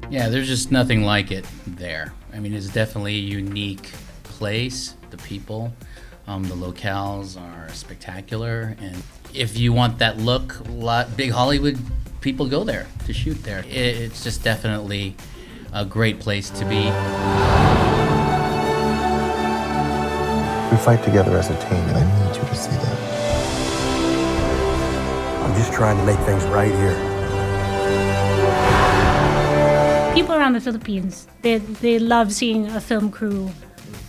Yeah, there's just nothing like it there. I mean, it's definitely a unique place. The people, the locales are spectacular, and if you want that look, big Hollywood people go there to shoot there. It's just definitely a great place to be. We fight together as a team, and I need you to see that. I'm just trying to make things right here. People around the Philippines, they love seeing a film crew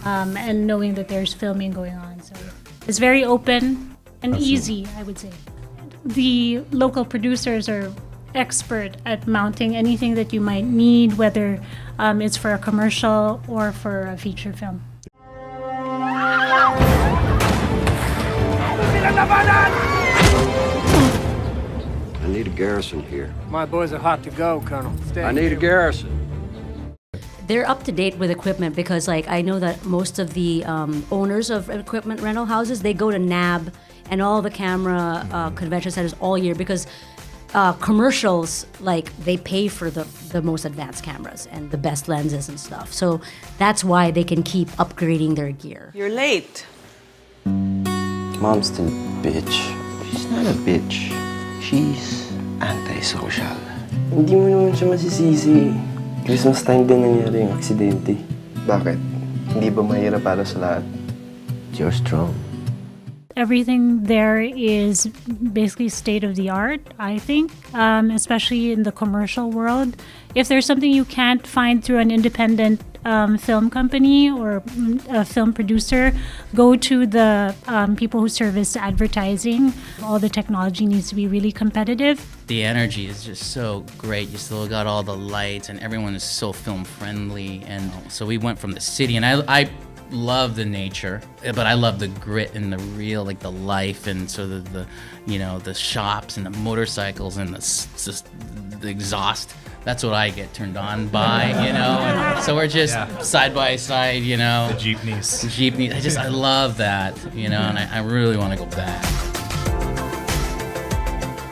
and knowing that there's filming going on. So it's very open and easy, I would say. The local producers are expert at mounting anything that you might need, whether it's for a commercial or for a feature film. I need a garrison here. My boys are hot to go, Colonel. I need a garrison. They're up to date with equipment because, like, I know that most of the owners of equipment rental houses, they go to NAB and all the camera convention centers all year because commercials, like, they pay for the most advanced cameras and the best lenses and stuff. So that's why they can keep upgrading their gear. You're late. Mom's still a bitch. She's not a bitch. She's antisocial. Hindi mo naman siya masisisi. Christmas time din nangyari yung aksidente. Bakit? Hindi ba mahirap para sa lahat? You're strong. Everything there is basically state of the art, I think, especially in the commercial world. If there's something you can't find through an independent film company or a film producer, go to the people who service advertising. All the technology needs to be really competitive. The energy is just so great. You still got all the lights, and everyone is so film friendly. And so we went from the city, and I love the nature, but I love the grit and the real, like the life, and so the you know, the shops and the motorcycles and the exhaust. That's what I get turned on by, you know. And so we're just side by side, you know. The jeepneys. I love that, you know, and I really want to go back.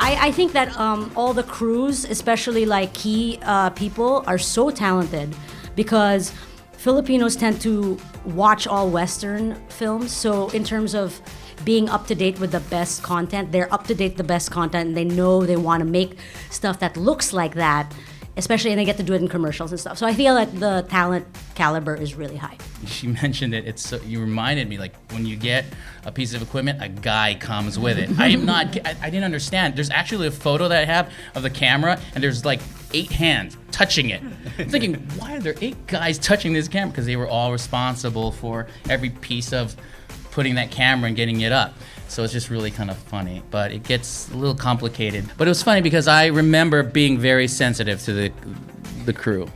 I think that all the crews, especially like key people, are so talented because Filipinos tend to watch all Western films. So in terms of being up to date with the best content, they're up to date with the best content, and they know they want to make stuff that looks like that, especially, and they get to do it in commercials and stuff. So I feel like the talent caliber is really high. She mentioned it. You reminded me, like, when you get a piece of equipment, a guy comes with it. I didn't understand. There's actually a photo that I have of the camera, and there's like 8 hands touching it. I'm thinking, why are there 8 guys touching this camera? Because they were all responsible for every piece of putting that camera and getting it up. So it's just really kind of funny, but it gets a little complicated. But it was funny because I remember being very sensitive to the crew.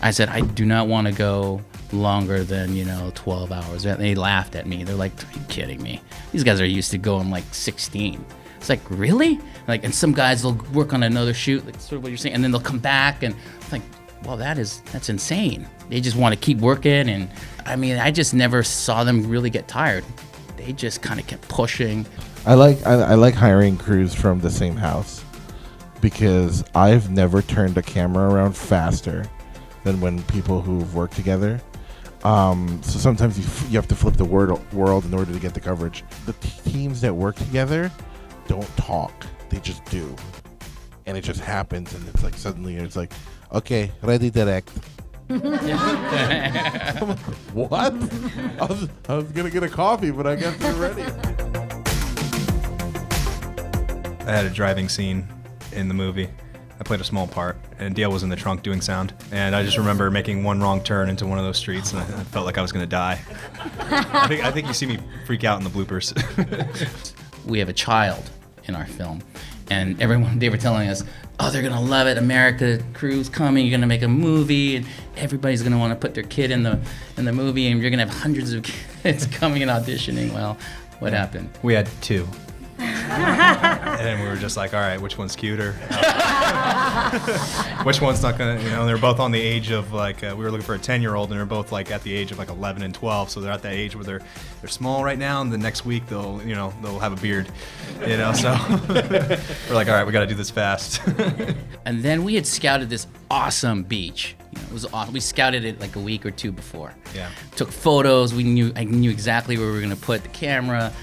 I said, I do not want to go longer than, 12 hours. And they laughed at me. They're like, are you kidding me? These guys are used to going like 16. It's like, really? Like, and some guys will work on another shoot, like sort of what you're saying, and then they'll come back, and it's like, well, that's insane. They just want to keep working, and I mean, I just never saw them really get tired. They just kind of kept pushing. I like hiring crews from the same house because I've never turned a camera around faster than when people who've worked together. So sometimes you have to flip the world in order to get the coverage. The teams that work together don't talk; they just do, and it just happens. And it's like suddenly it's like, okay, ready, direct. What? I was gonna get a coffee, but I guess you're ready. I had a driving scene in the movie. I played a small part, and Dale was in the trunk doing sound. And I just remember making one wrong turn into one of those streets, and I felt like I was gonna die. I think you see me freak out in the bloopers. We have a child in our film, and they were telling us, oh, they're gonna love it. America Crew's coming. You're gonna make a movie, and everybody's gonna want to put their kid in the movie, and you're gonna have hundreds of kids coming and auditioning. Well, what happened? We had 2. And we were just like, all right, which one's cuter? Which one's not gonna, they're both on the age of like, we were looking for a 10-year-old, and they're both like at the age of like 11 and 12, so they're at that age where they're small right now, and the next week they'll have a beard, so we're like, all right, we gotta do this fast. And then we had scouted this awesome beach. It was awesome. We scouted it like a week or two before. Yeah. Took photos. I knew exactly where we were gonna put the camera.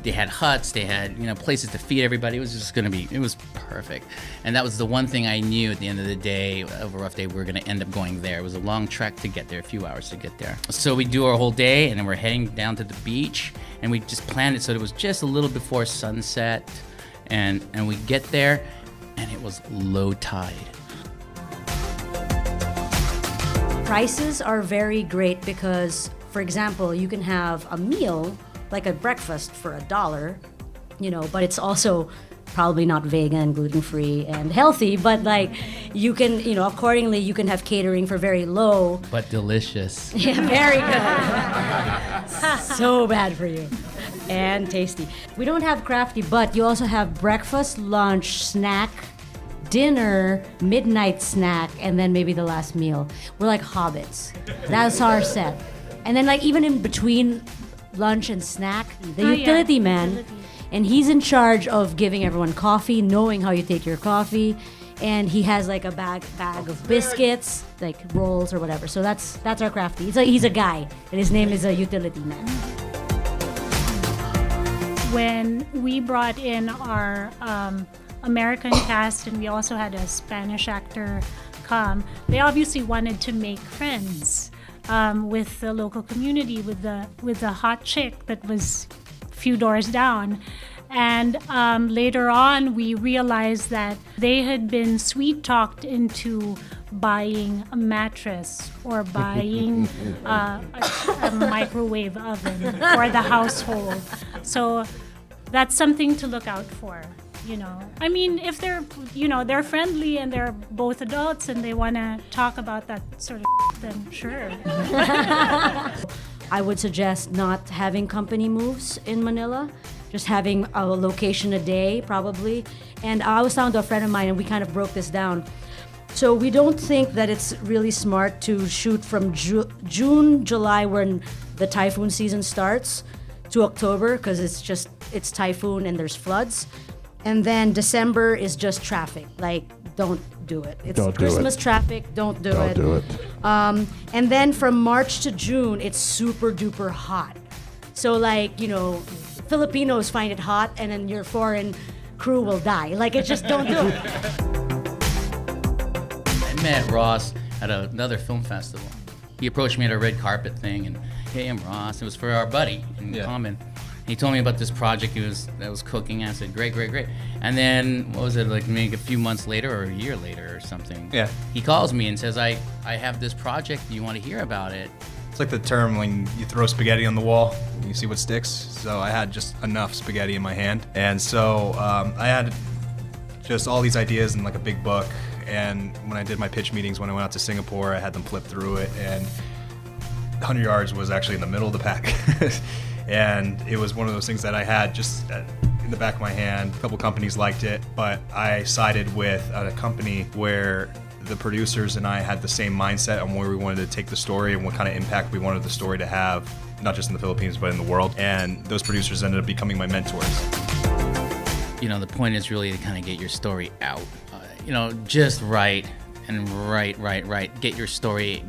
They had huts. They had places to feed everybody. It was just gonna be. It was perfect. And that was the one thing I knew at the end of the day, of a rough day, we were gonna end up going there. It was a long trek to get there, a few hours to get there. So we do our whole day, and then we're heading down to the beach, and we just planned it so it was just a little before sunset, and we get there, and it was low tide. Prices are very great because, for example, you can have a meal, like a breakfast, for $1, but it's also probably not vegan, gluten-free, and healthy, but like you can, accordingly, you can have catering for very low. But delicious. Yeah, very good. So bad for you. And tasty. We don't have crafty, but you also have breakfast, lunch, snack, dinner, midnight snack, and then maybe the last meal. We're like hobbits. That's our set. And then like even in between lunch and snack, the utility man, and he's in charge of giving everyone coffee, knowing how you take your coffee, and he has like a bag of biscuits, like rolls or whatever. So that's our crafty. He's a guy, and his name is a utility man. When we brought in our American cast, and we also had a Spanish actor come, they obviously wanted to make friends with the local community, with the hot chick that was a few doors down. And later on, we realized that they had been sweet-talked into buying a mattress or buying a microwave oven for the household. So that's something to look out for. I mean, if they're, they're friendly and they're both adults and they want to talk about that sort of then sure. I would suggest not having company moves in Manila, just having a location a day probably. And I was talking to a friend of mine and we kind of broke this down. So we don't think that it's really smart to shoot from June, July, when the typhoon season starts, to October, because it's typhoon and there's floods. And then December is just traffic. Like, don't do it. It's Christmas traffic. Don't do it. And then from March to June, it's super duper hot. So like, Filipinos find it hot, and then your foreign crew will die. Like, it's just don't do it. I met Ross at another film festival. He approached me at a red carpet thing, and hey, I'm Ross. It was for our buddy in common. He told me about this project that was cooking. I said, great. And then, what was it, like maybe a few months later or a year later or something? Yeah. He calls me and says, I have this project. Do you want to hear about it? It's like the term when you throw spaghetti on the wall, you see what sticks. So I had just enough spaghetti in my hand. And so I had just all these ideas in like a big book. And when I did my pitch meetings, when I went out to Singapore, I had them flip through it. And 100 Yards was actually in the middle of the pack. And it was one of those things that I had just in the back of my hand. A couple companies liked it, but I sided with a company where the producers and I had the same mindset on where we wanted to take the story and what kind of impact we wanted the story to have, not just in the Philippines, but in the world. And those producers ended up becoming my mentors. The point is really to kind of get your story out. Just write. Get your story,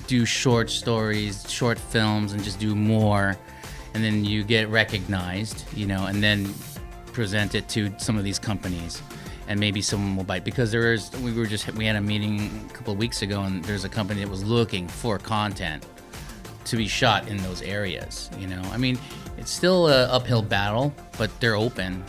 do short stories, short films, and just do more. And then you get recognized, and then present it to some of these companies, and maybe someone will bite. Because we had a meeting a couple of weeks ago, and there's a company that was looking for content to be shot in those areas. I mean, it's still an uphill battle, but they're open.